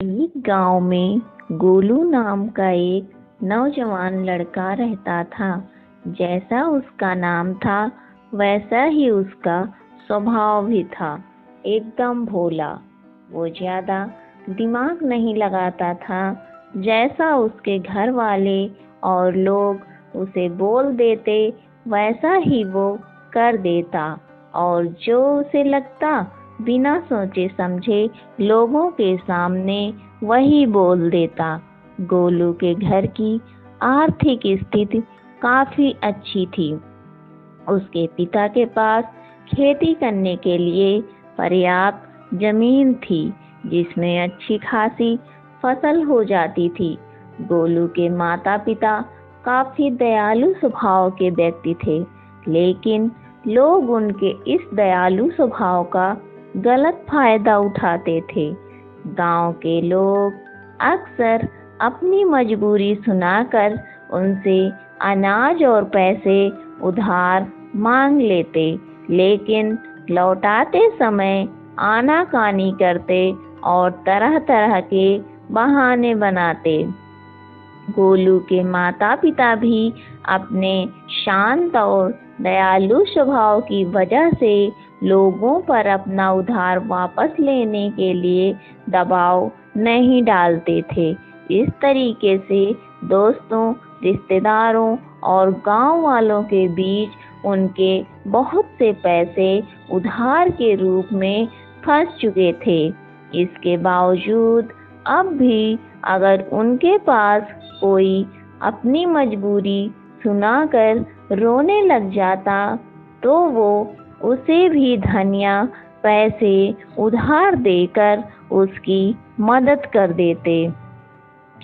एक गांव में गोलू नाम का एक नौजवान लड़का रहता था। जैसा उसका नाम था वैसा ही उसका स्वभाव भी था, एकदम भोला। वो ज्यादा दिमाग नहीं लगाता था। जैसा उसके घर वाले और लोग उसे बोल देते वैसा ही वो कर देता, और जो उसे लगता बिना सोचे समझे लोगों के सामने वही बोल देता। गोलू के घर की आर्थिक स्थिति काफी अच्छी थी। उसके पिता के पास खेती करने के लिए पर्याप्त जमीन थी, जिसमें अच्छी खासी फसल हो जाती थी। गोलू के माता पिता काफी दयालु स्वभाव के व्यक्ति थे, लेकिन लोग उनके इस दयालु स्वभाव का गलत फायदा उठाते थे। गांव के लोग अक्सर अपनी मजबूरी सुनाकर उनसे अनाज और पैसे उधार मांग लेते, लेकिन लौटाते समय आनाकानी करते और तरह तरह के बहाने बनाते। गोलू के माता पिता भी अपने शांत और दयालु स्वभाव की वजह से लोगों पर अपना उधार वापस लेने के लिए दबाव नहीं डालते थे। इस तरीके से दोस्तों, रिश्तेदारों और गांव वालों के बीच उनके बहुत से पैसे उधार के रूप में फंस चुके थे। इसके बावजूद अब भी अगर उनके पास कोई अपनी मजबूरी सुनाकर रोने लग जाता तो वो उसे भी धन या पैसे उधार देकर उसकी मदद कर देते।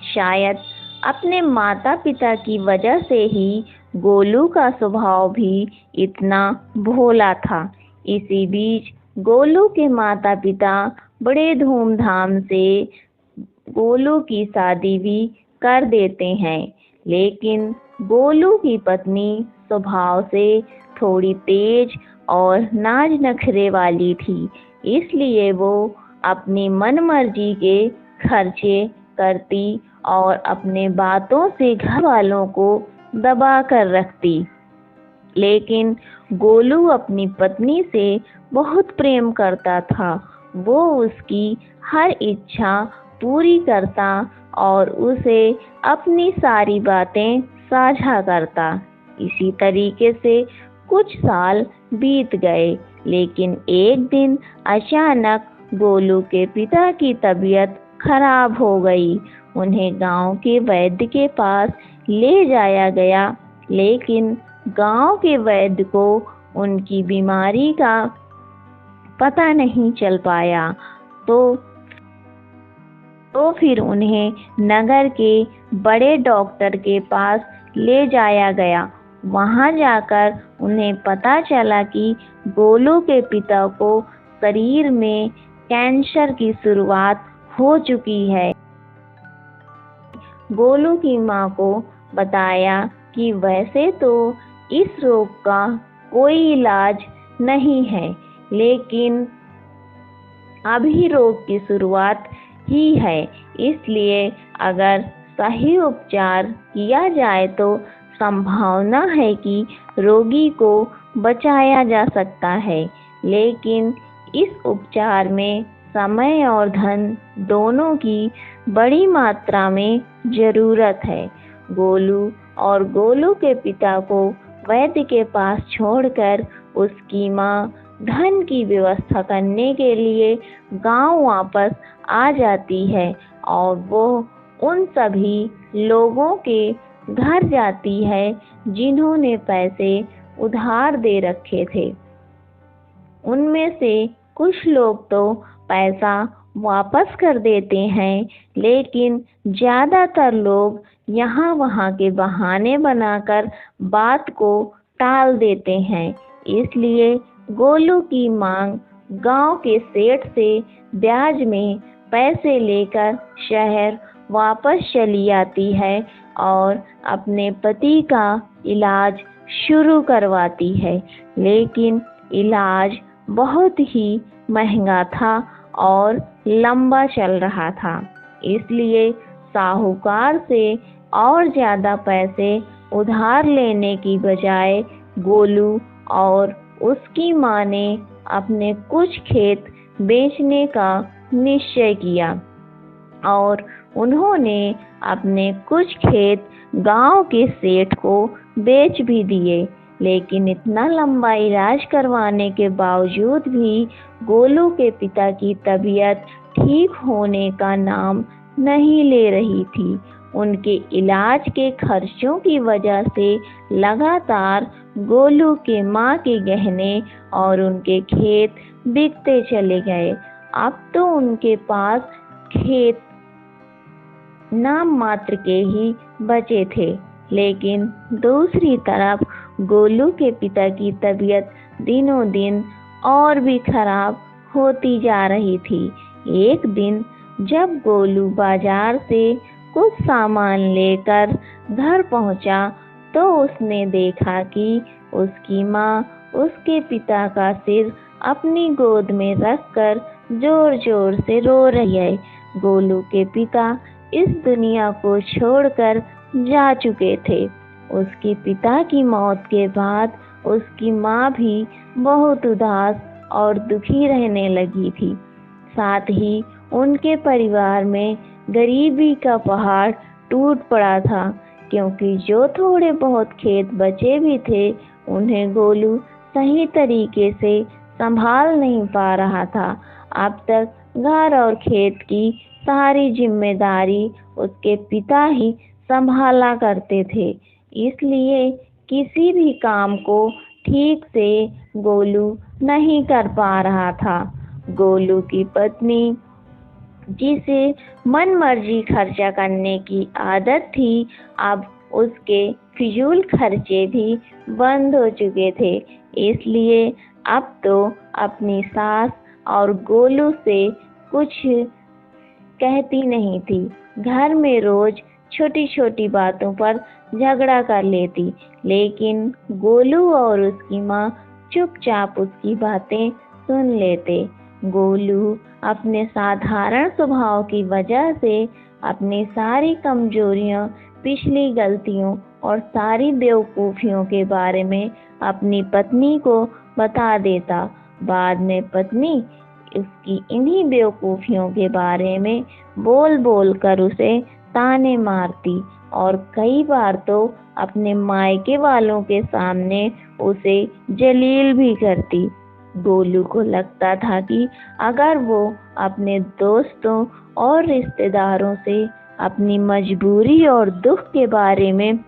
शायद अपने माता पिता की वजह से ही गोलू का स्वभाव भी इतना भोला था। इसी बीच गोलू के माता पिता बड़े धूमधाम से गोलू की शादी भी कर देते हैं, लेकिन गोलू की पत्नी स्वभाव से थोड़ी तेज और नाज नखरे वाली थी, इसलिए वो अपनी मनमर्जी के खर्चे करती और अपने बातों से घर वालों को दबा कर रखती। लेकिन गोलू अपनी पत्नी से बहुत प्रेम करता था। वो उसकी हर इच्छा पूरी करता और उसे अपनी सारी बातें साझा करता। इसी तरीके से कुछ साल बीत गए, लेकिन एक दिन अचानक गोलू के पिता की तबीयत खराब हो गई। उन्हें गांव के वैद्य के पास ले जाया गया, लेकिन गांव के वैद्य को उनकी बीमारी का पता नहीं चल पाया। तो फिर उन्हें नगर के बड़े डॉक्टर के पास ले जाया गया। वहां जाकर उन्हें पता चला कि गोलू के पिता को शरीर में कैंसर की शुरुआत हो चुकी है। गोलू की मां को बताया कि वैसे तो इस रोग का कोई इलाज नहीं है, लेकिन अभी रोग की शुरुआत ही है, इसलिए अगर सही उपचार किया जाए तो संभावना है कि रोगी को बचाया जा सकता है, लेकिन इस उपचार में समय और धन दोनों की बड़ी मात्रा में जरूरत है। गोलू और गोलू के पिता को वैद्य के पास छोड़कर उसकी मां धन की व्यवस्था करने के लिए गांव वापस आ जाती है और वो उन सभी लोगों के घर जाती है जिन्होंने पैसे उधार दे रखे थे। उनमें से कुछ लोग तो पैसा वापस कर देते हैं, लेकिन ज्यादातर लोग यहाँ वहाँ के बहाने बनाकर बात को टाल देते हैं। इसलिए गोलू की मांग गांव के सेठ से ब्याज में पैसे लेकर शहर वापस चली आती है और अपने पति का इलाज शुरू करवाती है, लेकिन इलाज बहुत ही महंगा था और लंबा चल रहा था। इसलिए साहूकार से और ज्यादा पैसे उधार लेने की बजाय गोलू और उसकी माँ ने अपने कुछ खेत बेचने का निश्चय किया और उन्होंने अपने कुछ खेत गांव के सेठ को बेच भी दिए। लेकिन इतना लंबा इलाज करवाने के बावजूद भी गोलू के पिता की तबीयत ठीक होने का नाम नहीं ले रही थी। उनके इलाज के खर्चों की वजह से लगातार गोलू के माँ के गहने और उनके खेत बिकते चले गए। अब तो उनके पास खेत नाम मात्र के ही बचे थे। लेकिन दूसरी तरफ गोलू के पिता की तबीयत दिनों दिन और भी खराब होती जा रही थी। एक दिन जब गोलू बाजार से कुछ सामान लेकर घर पहुंचा तो उसने देखा कि उसकी माँ उसके पिता का सिर अपनी गोद में रखकर जोर जोर से रो रही है। गोलू के पिता इस दुनिया को छोड़कर जा चुके थे। उसके पिता की मौत के बाद उसकी माँ भी बहुत उदास और दुखी रहने लगी थी। साथ ही उनके परिवार में गरीबी का पहाड़ टूट पड़ा था, क्योंकि जो थोड़े बहुत खेत बचे भी थे उन्हें गोलू सही तरीके से संभाल नहीं पा रहा था। अब तक घर और खेत की सारी जिम्मेदारी उसके पिता ही संभाला करते थे, इसलिए किसी भी काम को ठीक से गोलू नहीं कर पा रहा था। गोलू की पत्नी, जिसे मन मर्जी खर्चा करने की आदत थी, अब उसके फिजूल खर्चे भी बंद हो चुके थे। इसलिए अब तो अपनी सास और गोलू से कुछ कहती नहीं थी। घर में रोज छोटी छोटी बातों पर झगड़ा कर लेती, लेकिन गोलू और उसकी माँ चुपचाप उसकी बातें सुन लेते। गोलू अपने साधारण स्वभाव की वजह से अपनी सारी कमजोरियों, पिछली गलतियों और सारी बेवकूफियों के बारे में अपनी पत्नी को बता देता। बाद में पत्नी उसकी इन्हीं बेवकूफियों के बारे में बोल बोल कर उसे ताने मारती और कई बार तो अपने मायके वालों के सामने उसे जलील भी करती। गोलू को लगता था कि अगर वो अपने दोस्तों और रिश्तेदारों से अपनी मजबूरी और दुख के बारे में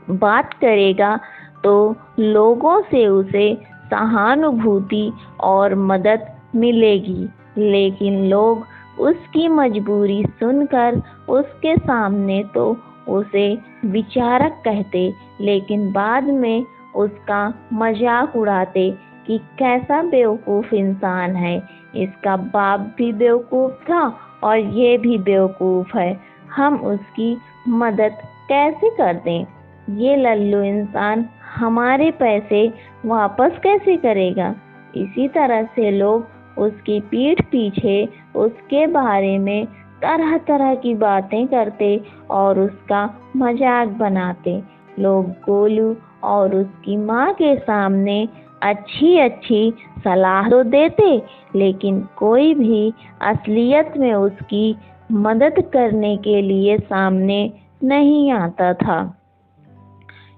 बात करेगा तो लोगों से उसे सहानुभूति और मदद मिलेगी। लेकिन लोग उसकी मजबूरी सुनकर उसके सामने तो उसे विचारक कहते, लेकिन बाद में उसका मजाक उड़ाते कि कैसा बेवकूफ इंसान है, इसका बाप भी बेवकूफ था और ये भी बेवकूफ है, हम उसकी मदद कैसे कर दें, ये लल्लू इंसान हमारे पैसे वापस कैसे करेगा। इसी तरह से लोग उसकी पीठ पीछे उसके बारे में तरह तरह की बातें करते और उसका मजाक बनाते। लोग गोलू और उसकी माँ के सामने अच्छी अच्छी सलाह तो देते, लेकिन कोई भी असलियत में उसकी मदद करने के लिए सामने नहीं आता था।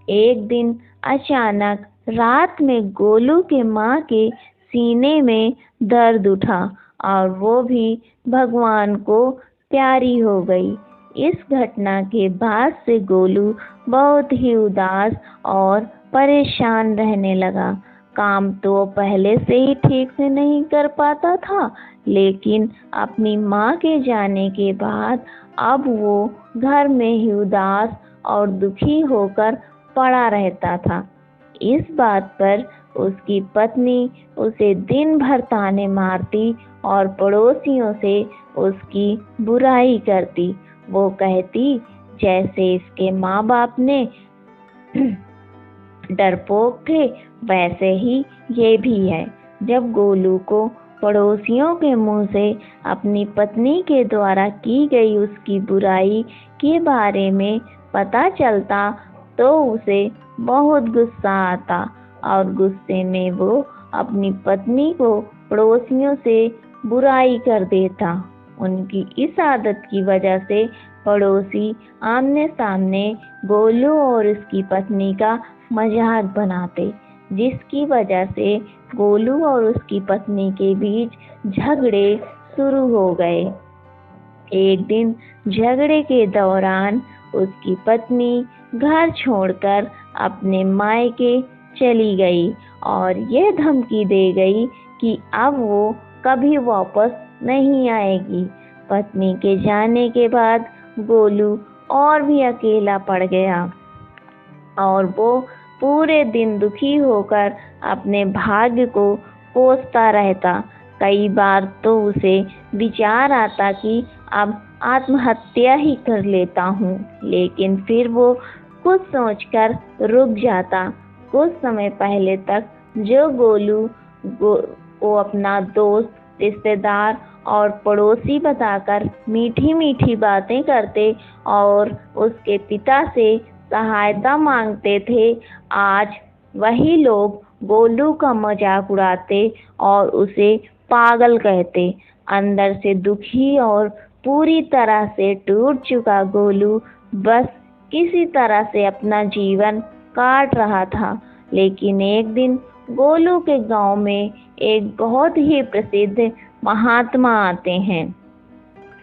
एक दिन अचानक रात में गोलू के माँ के सीने में दर्द उठा और वो भी भगवान को प्यारी हो गई। इस घटना के बाद से गोलू बहुत ही उदास और परेशान रहने लगा। काम तो पहले से ही ठीक से नहीं कर पाता था, लेकिन अपनी माँ के जाने के बाद अब वो घर में ही उदास और दुखी होकर पड़ा रहता था। इस बात पर उसकी पत्नी उसे दिन भर ताने मारती और पड़ोसियों से उसकी बुराई करती। वो कहती जैसे इसके माँ बाप ने डरपोक थे वैसे ही ये भी है। जब गोलू को पड़ोसियों के मुंह से अपनी पत्नी के द्वारा की गई उसकी बुराई के बारे में पता चलता तो उसे बहुत गुस्सा आता और गुस्से में वो अपनी पत्नी को पड़ोसियों से बुराई कर देता। उनकी इस आदत की वजह से पड़ोसी आमने सामने गोलू और उसकी पत्नी का मजाक बनाते, जिसकी वजह से गोलू और उसकी पत्नी के बीच झगड़े शुरू हो गए। एक दिन झगड़े के दौरान उसकी पत्नी घर छोड़कर अपने मायके चली गई और यह धमकी दे गई कि अब वो कभी वापस नहीं आएगी। पत्नी के जाने के बाद गोलू और भी अकेला पड़ गया और वो पूरे दिन दुखी होकर अपने भाग्य को कोसता रहता। कई बार तो उसे विचार आता कि अब आत्महत्या ही कर लेता हूँ, लेकिन फिर वो कुछ सोचकर रुक जाता। कुछ समय पहले तक जो गोलू को अपना दोस्त, रिश्तेदार और पड़ोसी बताकर मीठी मीठी बातें करते और उसके पिता से सहायता मांगते थे, आज वही लोग गोलू का मजाक उड़ाते और उसे पागल कहते। अंदर से दुखी और पूरी तरह से टूट चुका गोलू बस किसी तरह से अपना जीवन काट रहा था। लेकिन एक दिन गोलू के गांव में एक बहुत ही प्रसिद्ध महात्मा आते हैं।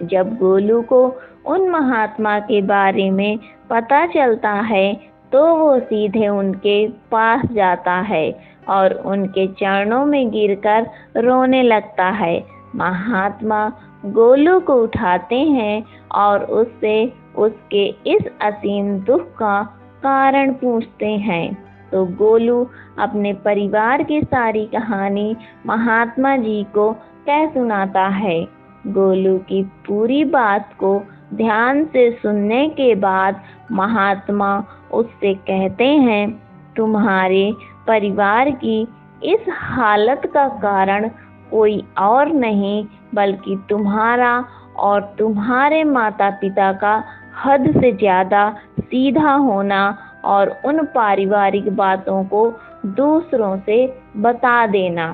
जब गोलू को उन महात्मा के बारे में पता चलता है तो वो सीधे उनके पास जाता है और उनके चरणों में गिरकर रोने लगता है। महात्मा गोलू को उठाते हैं और उससे उसके इस असीम दुख का कारण पूछते हैं। तो गोलू अपने परिवार की सारी कहानी महात्मा जी को कह सुनाता है। गोलू की पूरी बात को ध्यान से सुनने के बाद महात्मा उससे कहते हैं, तुम्हारे परिवार की इस हालत का कारण कोई और नहीं बल्कि तुम्हारा और तुम्हारे माता पिता का हद से ज़्यादा सीधा होना और उन पारिवारिक बातों को दूसरों से बता देना,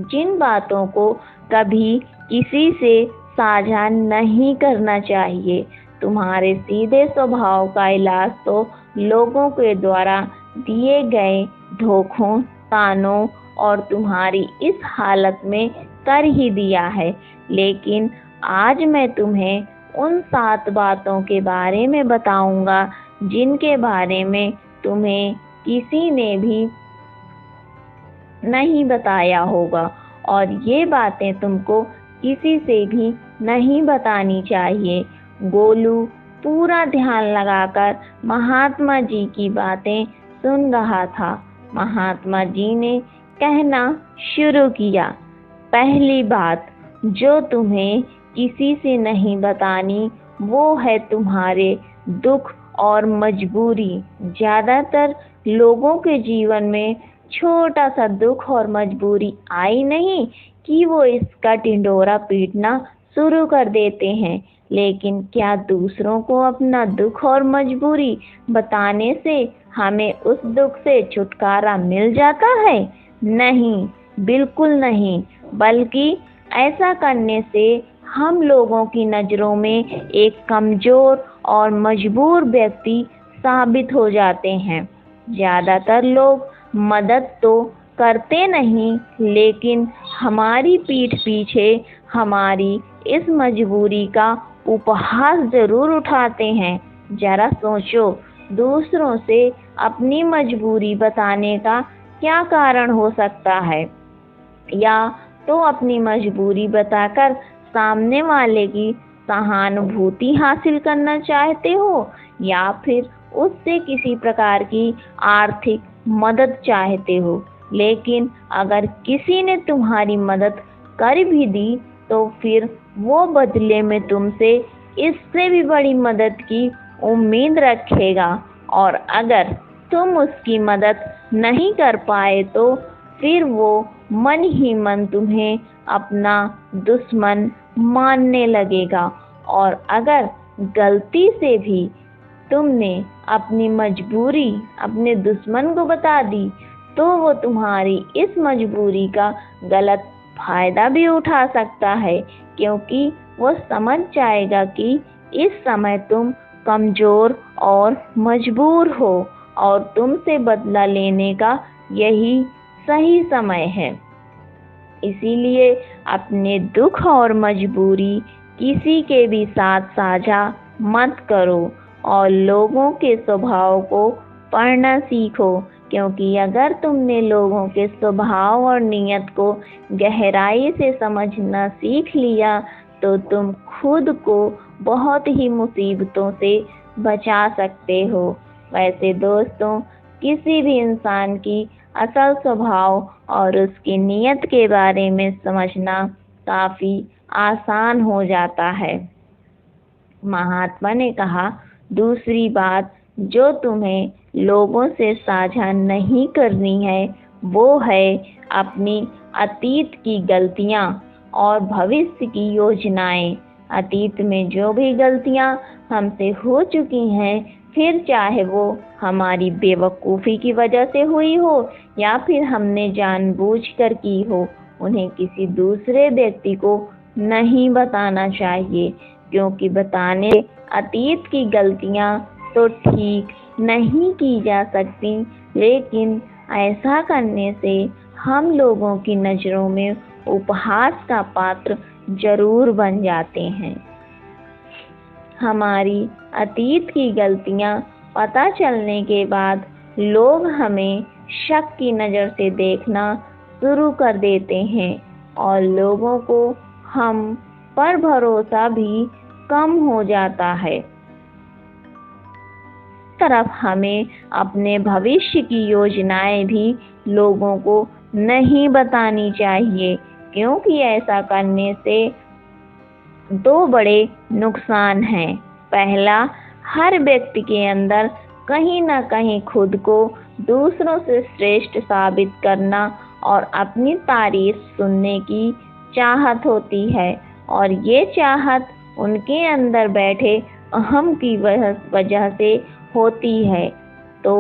जिन बातों को कभी किसी से साझा नहीं करना चाहिए। तुम्हारे सीधे स्वभाव का इलाज तो लोगों के द्वारा दिए गए धोखों, तानों और तुम्हारी इस हालत में कर ही दिया है। लेकिन आज मैं तुम्हें उन 7 बातों के बारे में बताऊंगा जिनके बारे में तुम्हें किसी ने भी नहीं बताया होगा और ये बातें तुमको किसी से भी नहीं बतानी चाहिए। गोलू पूरा ध्यान लगाकर महात्मा जी की बातें सुन रहा था। महात्मा जी ने कहना शुरू किया, पहली बात जो तुम्हें किसी से नहीं बतानी वो है तुम्हारे दुख और मजबूरी। ज़्यादातर लोगों के जीवन में छोटा सा दुख और मजबूरी आई नहीं कि वो इसका ढिंढोरा पीटना शुरू कर देते हैं। लेकिन क्या दूसरों को अपना दुख और मजबूरी बताने से हमें उस दुख से छुटकारा मिल जाता है? नहीं, बिल्कुल नहीं, बल्कि ऐसा करने से हम लोगों की नज़रों में एक कमज़ोर और मजबूर व्यक्ति साबित हो जाते हैं। ज़्यादातर लोग मदद तो करते नहीं, लेकिन हमारी पीठ पीछे हमारी इस मजबूरी का उपहास ज़रूर उठाते हैं। ज़रा सोचो, दूसरों से अपनी मजबूरी बताने का क्या कारण हो सकता है? या तो अपनी मजबूरी बताकर सामने वाले की सहानुभूति हासिल करना चाहते हो, या फिर उससे किसी प्रकार की आर्थिक मदद चाहते हो। लेकिन अगर किसी ने तुम्हारी मदद कर भी दी तो फिर वो बदले में तुमसे इससे भी बड़ी मदद की उम्मीद रखेगा, और अगर तुम उसकी मदद नहीं कर पाए तो फिर वो मन ही मन तुम्हें अपना दुश्मन मानने लगेगा। और अगर गलती से भी तुमने अपनी मजबूरी अपने दुश्मन को बता दी तो वो तुम्हारी इस मजबूरी का गलत फायदा भी उठा सकता है, क्योंकि वो समझ जाएगा कि इस समय तुम कमजोर और मजबूर हो और तुमसे बदला लेने का यही सही समय है। इसीलिए अपने दुख और मजबूरी किसी के भी साथ साझा मत करो और लोगों के स्वभाव को पढ़ना सीखो, क्योंकि अगर तुमने लोगों के स्वभाव और नीयत को गहराई से समझना सीख लिया तो तुम खुद को बहुत ही मुसीबतों से बचा सकते हो। वैसे दोस्तों, किसी भी इंसान की असल स्वभाव और उसकी नीयत के बारे में समझना काफी आसान हो जाता है। महात्मा ने कहा, दूसरी बात जो तुम्हें लोगों से साझा नहीं करनी है वो है अपनी अतीत की गलतियां और भविष्य की योजनाएं। अतीत में जो भी गलतियां हमसे हो चुकी हैं, फिर चाहे वो हमारी बेवकूफ़ी की वजह से हुई हो या फिर हमने जानबूझकर की हो, उन्हें किसी दूसरे व्यक्ति को नहीं बताना चाहिए, क्योंकि बताने अतीत की गलतियां तो ठीक नहीं की जा सकती, लेकिन ऐसा करने से हम लोगों की नज़रों में उपहास का पात्र जरूर बन जाते हैं। हमारी अतीत की गलतियां पता चलने के बाद लोग हमें शक की नज़र से देखना शुरू कर देते हैं और लोगों को हम पर भरोसा भी कम हो जाता है। तरफ हमें अपने भविष्य की योजनाएं भी लोगों को नहीं बतानी चाहिए, क्योंकि ऐसा करने से दो बड़े नुकसान हैं। पहला, हर व्यक्ति के अंदर कहीं ना कहीं खुद को दूसरों से श्रेष्ठ साबित करना और अपनी तारीफ सुनने की चाहत होती है, और ये चाहत उनके अंदर बैठे अहम की वजह से होती है। तो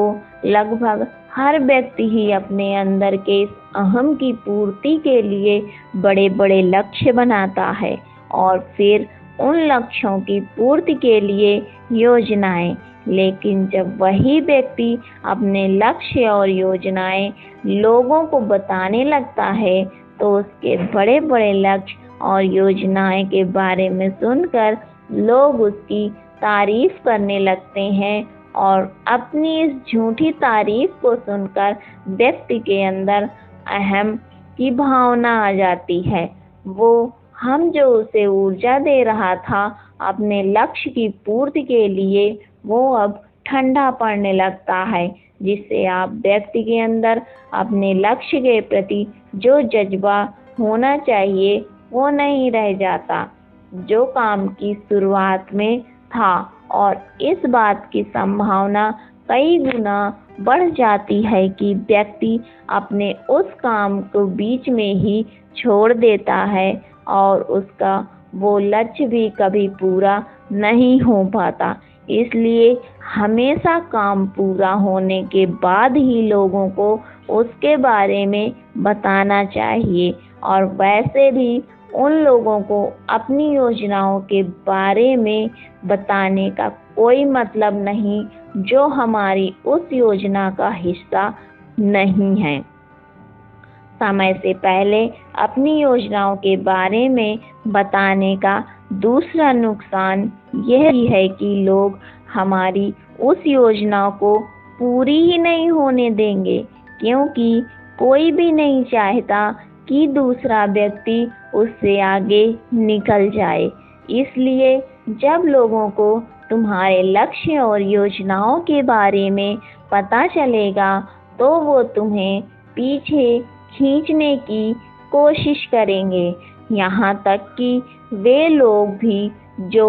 लगभग हर व्यक्ति ही अपने अंदर के अहम की पूर्ति के लिए बड़े बड़े लक्ष्य बनाता है और फिर उन लक्ष्यों की पूर्ति के लिए योजनाएं। लेकिन जब वही व्यक्ति अपने लक्ष्य और योजनाएं लोगों को बताने लगता है तो उसके बड़े बड़े लक्ष्य और योजनाएं के बारे में सुनकर लोग उसकी तारीफ करने लगते हैं और अपनी इस झूठी तारीफ को सुनकर व्यक्ति के अंदर अहम की भावना आ जाती है। वो हम जो उसे ऊर्जा दे रहा था अपने लक्ष्य की पूर्ति के लिए, वो अब ठंडा पड़ने लगता है, जिससे आप व्यक्ति के अंदर अपने लक्ष्य के प्रति जो जज्बा होना चाहिए वो नहीं रह जाता जो काम की शुरुआत में था, और इस बात की संभावना कई गुना बढ़ जाती है कि व्यक्ति अपने उस काम को बीच में ही छोड़ देता है और उसका वो लक्ष्य भी कभी पूरा नहीं हो पाता। इसलिए हमेशा काम पूरा होने के बाद ही लोगों को उसके बारे में बताना चाहिए, और वैसे भी उन लोगों को अपनी योजनाओं के बारे में बताने का कोई मतलब नहीं जो हमारी उस योजना का हिस्सा नहीं है। समय से पहले अपनी योजनाओं के बारे में बताने का दूसरा नुकसान यह भी है कि लोग हमारी उस योजना को पूरी ही नहीं होने देंगे, क्योंकि कोई भी नहीं चाहता कि दूसरा व्यक्ति उससे आगे निकल जाए। इसलिए जब लोगों को तुम्हारे लक्ष्य और योजनाओं के बारे में पता चलेगा तो वो तुम्हें पीछे खींचने की कोशिश करेंगे, यहाँ तक कि वे लोग भी जो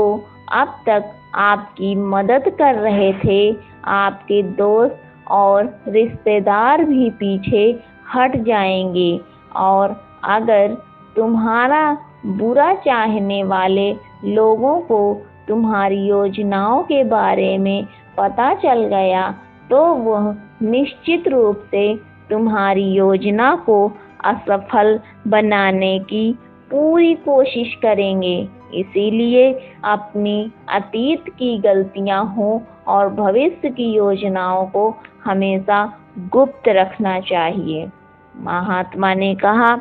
अब तक आपकी मदद कर रहे थे, आपके दोस्त और रिश्तेदार भी पीछे हट जाएंगे। और अगर तुम्हारा बुरा चाहने वाले लोगों को तुम्हारी योजनाओं के बारे में पता चल गया तो वह निश्चित रूप से तुम्हारी योजना को असफल बनाने की पूरी कोशिश करेंगे। इसीलिए अपनी अतीत की गलतियां हो और भविष्य की योजनाओं को हमेशा गुप्त रखना चाहिए। महात्मा ने कहा,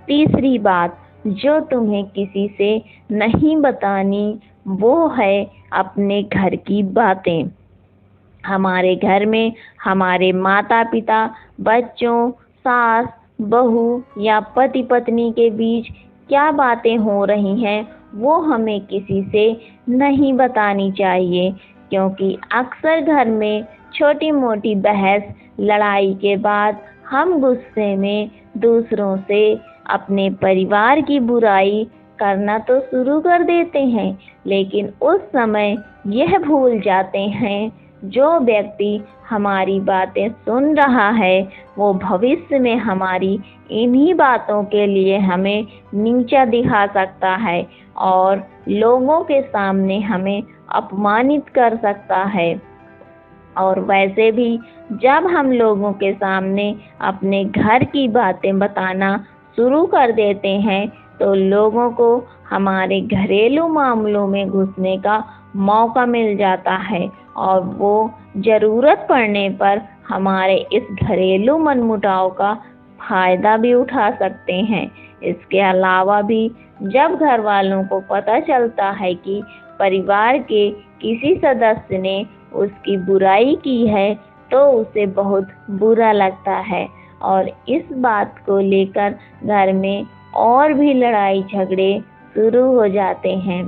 तीसरी बात जो तुम्हें किसी से नहीं बतानी वो है अपने घर की बातें। हमारे घर में हमारे माता पिता, बच्चों, सास, बहू या पति पत्नी के बीच क्या बातें हो रही हैं वो हमें किसी से नहीं बतानी चाहिए, क्योंकि अक्सर घर में छोटी मोटी बहस लड़ाई के बाद हम गुस्से में दूसरों से अपने परिवार की बुराई करना तो शुरू कर देते हैं, लेकिन उस समय यह भूल जाते हैं जो व्यक्ति हमारी बातें सुन रहा है वो भविष्य में हमारी इन्हीं बातों के लिए हमें नीचा दिखा सकता है और लोगों के सामने हमें अपमानित कर सकता है। और वैसे भी जब हम लोगों के सामने अपने घर की बातें बताना शुरू कर देते हैं तो लोगों को हमारे घरेलू मामलों में घुसने का मौका मिल जाता है और वो ज़रूरत पड़ने पर हमारे इस घरेलू मनमुटाव का फायदा भी उठा सकते हैं। इसके अलावा भी जब घर वालों को पता चलता है कि परिवार के किसी सदस्य ने उसकी बुराई की है तो उसे बहुत बुरा लगता है और इस बात को लेकर घर में और भी लड़ाई झगड़े शुरू हो जाते हैं।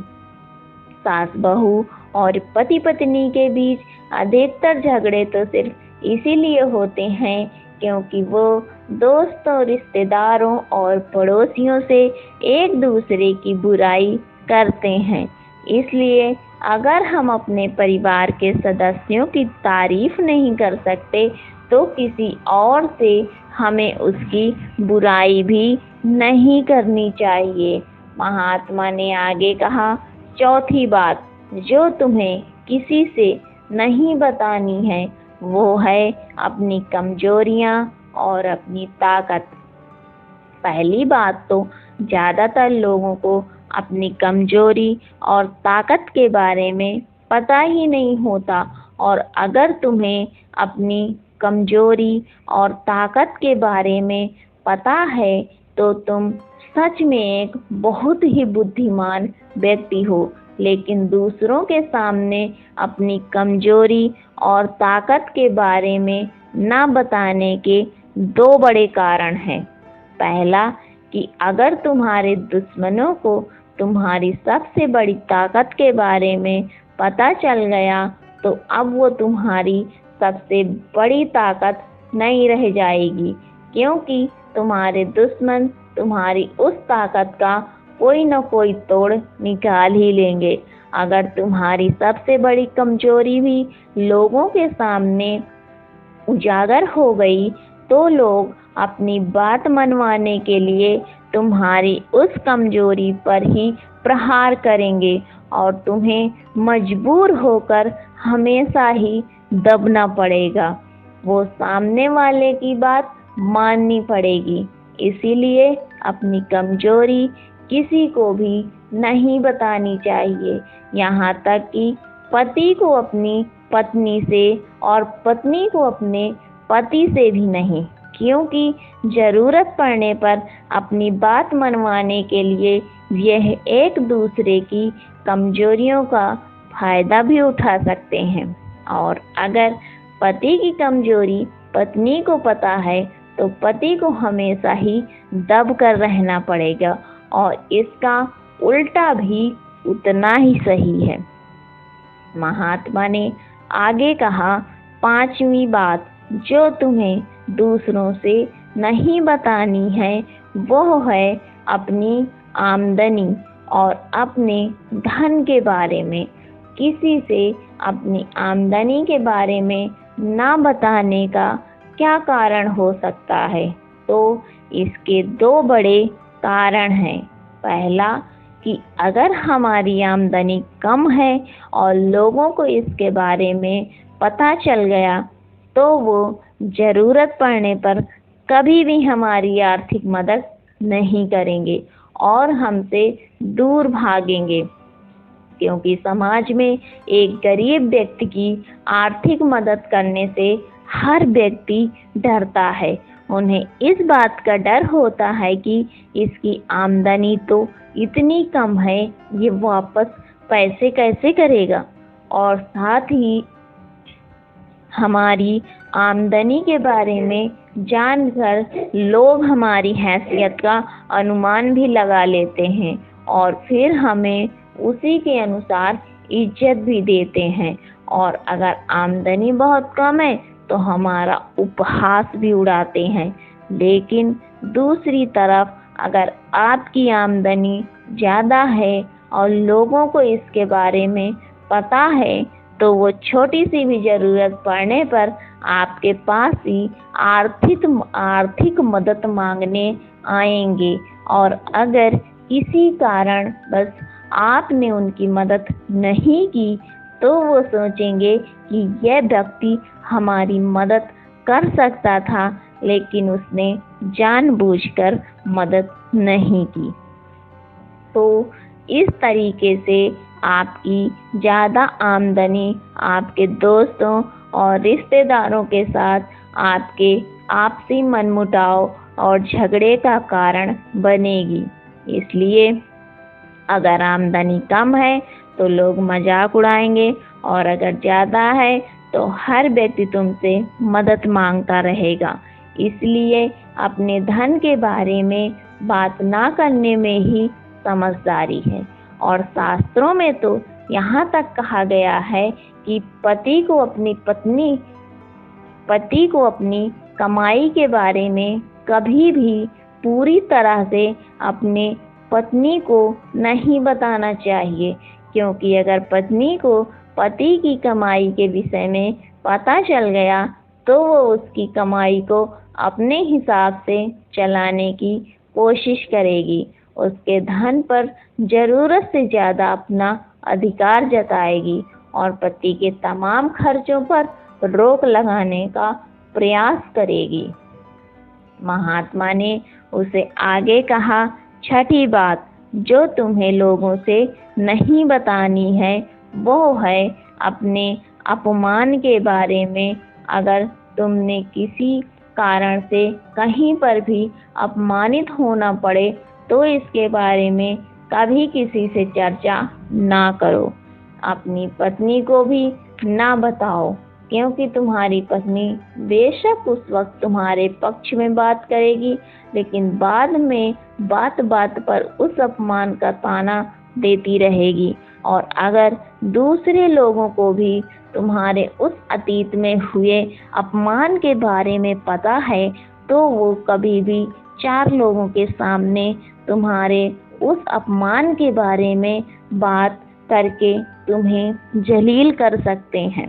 सास बहू और पति पत्नी के बीच अधिकतर झगड़े तो सिर्फ इसीलिए होते हैं क्योंकि वो दोस्तों, रिश्तेदारों और पड़ोसियों से एक दूसरे की बुराई करते हैं। इसलिए अगर हम अपने परिवार के सदस्यों की तारीफ नहीं कर सकते तो किसी और से हमें उसकी बुराई भी नहीं करनी चाहिए। महात्मा ने आगे कहा, चौथी बात जो तुम्हें किसी से नहीं बतानी है वो है अपनी कमजोरियां और अपनी ताकत। पहली बात तो ज़्यादातर लोगों को अपनी कमजोरी और ताकत के बारे में पता ही नहीं होता और अगर तुम्हें अपनी कमजोरी और ताकत के बारे में पता है तो तुम सच में एक बहुत ही बुद्धिमान व्यक्ति हो। लेकिन दूसरों के सामने अपनी कमजोरी और ताकत के बारे में ना बताने के दो बड़े कारण हैं। पहला कि अगर तुम्हारे दुश्मनों को तुम्हारी सबसे बड़ी ताकत के बारे में पता चल गया तो अब वो तुम्हारी सबसे बड़ी ताकत नहीं रह जाएगी, क्योंकि तुम्हारे दुश्मन तुम्हारी उस ताकत का कोई न कोई तोड़ निकाल ही लेंगे। अगर तुम्हारी सबसे बड़ी कमजोरी भी लोगों के सामने उजागर हो गई तो लोग अपनी बात मनवाने के लिए तुम्हारी उस कमजोरी पर ही प्रहार करेंगे और तुम्हें मजबूर होकर हमेशा ही दबना पड़ेगा। वो सामने वाले की बात माननी पड़ेगी। इसीलिए अपनी कमजोरी किसी को भी नहीं बतानी चाहिए, यहाँ तक कि पति को अपनी पत्नी से और पत्नी को अपने पति से भी नहीं, क्योंकि ज़रूरत पड़ने पर अपनी बात मनवाने के लिए यह एक दूसरे की कमजोरियों का फायदा भी उठा सकते हैं। और अगर पति की कमजोरी पत्नी को पता है तो पति को हमेशा ही दब कर रहना पड़ेगा और इसका उल्टा भी उतना ही सही है। महात्मा ने आगे कहा, पांचवी बात जो तुम्हें दूसरों से नहीं बतानी है वो है अपनी आमदनी और अपने धन के बारे में। किसी से अपनी आमदनी के बारे में ना बताने का क्या कारण हो सकता है? तो इसके दो बड़े कारण हैं। पहला कि अगर हमारी आमदनी कम है और लोगों को इसके बारे में पता चल गया तो वो ज़रूरत पड़ने पर कभी भी हमारी आर्थिक मदद नहीं करेंगे और हमसे दूर भागेंगे, क्योंकि समाज में एक गरीब व्यक्ति की आर्थिक मदद करने से हर व्यक्ति डरता है। उन्हें इस बात का डर होता है कि इसकी आमदनी तो इतनी कम है, ये वापस पैसे कैसे करेगा। और साथ ही हमारी आमदनी के बारे में जानकर लोग हमारी हैसियत का अनुमान भी लगा लेते हैं और फिर हमें उसी के अनुसार इज्जत भी देते हैं। और अगर आमदनी बहुत कम है तो हमारा उपहास भी उड़ाते हैं। लेकिन दूसरी तरफ अगर आपकी आमदनी ज़्यादा है और लोगों को इसके बारे में पता है तो वो छोटी सी भी ज़रूरत पड़ने पर आपके पास ही आर्थिक मदद मांगने आएंगे। और अगर किसी कारण बस आपने उनकी मदद नहीं की तो वो सोचेंगे कि यह व्यक्ति हमारी मदद कर सकता था लेकिन उसने जानबूझकर मदद नहीं की। तो इस तरीके से आपकी ज़्यादा आमदनी आपके दोस्तों और रिश्तेदारों के साथ आपके आपसी मनमुटाव और झगड़े का कारण बनेगी। इसलिए अगर आमदनी कम है तो लोग मजाक उड़ाएंगे और अगर ज़्यादा है तो हर व्यक्ति तुमसे मदद मांगता रहेगा। इसलिए अपने धन के बारे में बात ना करने में ही समझदारी है। और शास्त्रों में तो यहाँ तक कहा गया है कि पति को अपनी कमाई के बारे में कभी भी पूरी तरह से अपने पत्नी को नहीं बताना चाहिए, क्योंकि अगर पत्नी को पति की कमाई के विषय में पता चल गया तो वो उसकी कमाई को अपने हिसाब से चलाने की कोशिश करेगी, उसके धन पर ज़रूरत से ज़्यादा अपना अधिकार जताएगी और पति के तमाम खर्चों पर रोक लगाने का प्रयास करेगी। महात्मा ने उसे आगे कहा, छठी बात जो तुम्हें लोगों से नहीं बतानी है वो है अपने अपमान के बारे में। अगर तुमने किसी कारण से कहीं पर भी अपमानित होना पड़े तो इसके बारे में कभी किसी से चर्चा ना करो। अपनी पत्नी को भी ना बताओ, क्योंकि तुम्हारी पत्नी बेशक उस वक्त तुम्हारे पक्ष में बात करेगी लेकिन बाद में बात बात पर उस अपमान का ताना देती रहेगी। और अगर दूसरे लोगों को भी तुम्हारे उस अतीत में हुए अपमान के बारे में पता है तो वो कभी भी 4 लोगों के सामने तुम्हारे उस अपमान के बारे में बात करके तुम्हें जलील कर सकते हैं।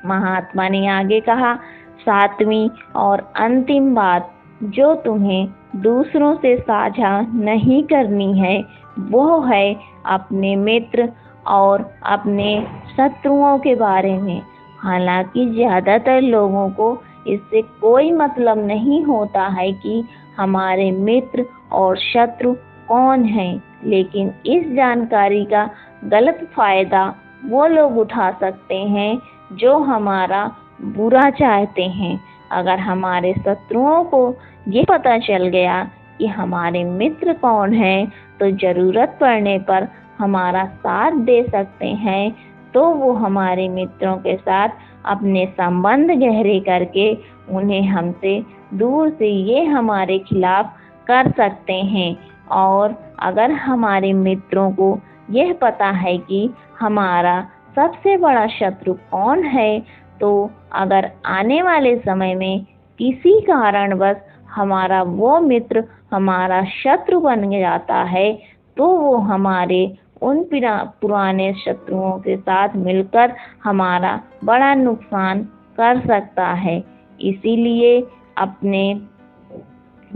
महात्मा ने आगे कहा, 7वीं और अंतिम बात जो तुम्हें दूसरों से साझा नहीं करनी है वो है अपने मित्र और अपने शत्रुओं के बारे में। हालांकि ज़्यादातर लोगों को इससे कोई मतलब नहीं होता है कि हमारे मित्र और शत्रु कौन हैं, लेकिन इस जानकारी का गलत फ़ायदा वो लोग उठा सकते हैं जो हमारा बुरा चाहते हैं। अगर हमारे शत्रुओं को ये पता चल गया कि हमारे मित्र कौन हैं तो ज़रूरत पड़ने पर हमारा साथ दे सकते हैं, तो वो हमारे मित्रों के साथ अपने संबंध गहरे करके उन्हें हमसे दूर से ये हमारे खिलाफ कर सकते हैं। और अगर हमारे मित्रों को यह पता है कि हमारा सबसे बड़ा शत्रु कौन है, तो अगर आने वाले समय में किसी कारणवश हमारा वो मित्र हमारा शत्रु बन जाता है तो वो हमारे उन पुराने शत्रुओं के साथ मिलकर हमारा बड़ा नुकसान कर सकता है। इसीलिए अपने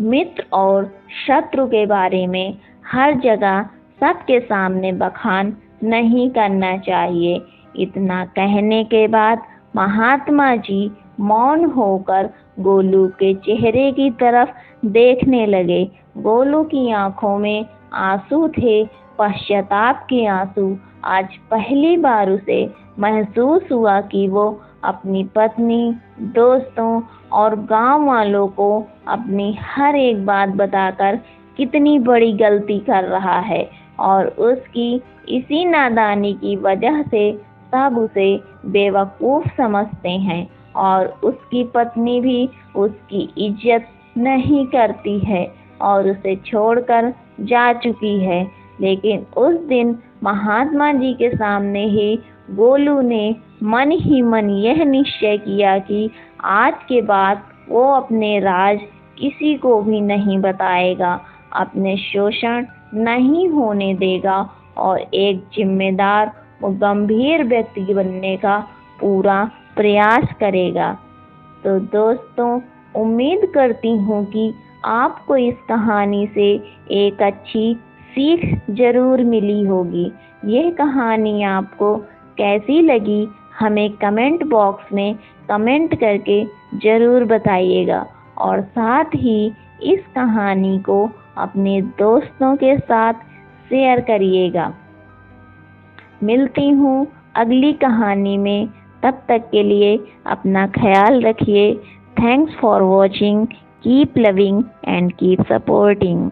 मित्र और शत्रु के बारे में हर जगह सबके सामने बखान नहीं करना चाहिए। इतना कहने के बाद महात्मा जी मौन होकर गोलू के चेहरे की तरफ देखने लगे। गोलू की आंखों में आंसू थे, पश्चाताप के आंसू। आज पहली बार उसे महसूस हुआ कि वो अपनी पत्नी, दोस्तों और गांव वालों को अपनी हर एक बात बताकर कितनी बड़ी गलती कर रहा है और उसकी इसी नादानी की वजह से सब उसे बेवकूफ़ समझते हैं और उसकी पत्नी भी उसकी इज्जत नहीं करती है और उसे छोड़कर जा चुकी है। लेकिन उस दिन महात्मा जी के सामने ही गोलू ने मन ही मन यह निश्चय किया कि आज के बाद वो अपने राज किसी को भी नहीं बताएगा, अपने शोषण नहीं होने देगा और एक जिम्मेदार व गंभीर व्यक्ति बनने का पूरा प्रयास करेगा। तो दोस्तों, उम्मीद करती हूँ कि आपको इस कहानी से एक अच्छी सीख जरूर मिली होगी। यह कहानी आपको कैसी लगी हमें कमेंट बॉक्स में कमेंट करके ज़रूर बताइएगा और साथ ही इस कहानी को अपने दोस्तों के साथ शेयर करिएगा। मिलती हूँ अगली कहानी में, तब तक के लिए अपना ख्याल रखिए। Thanks for watching, keep loving and keep supporting.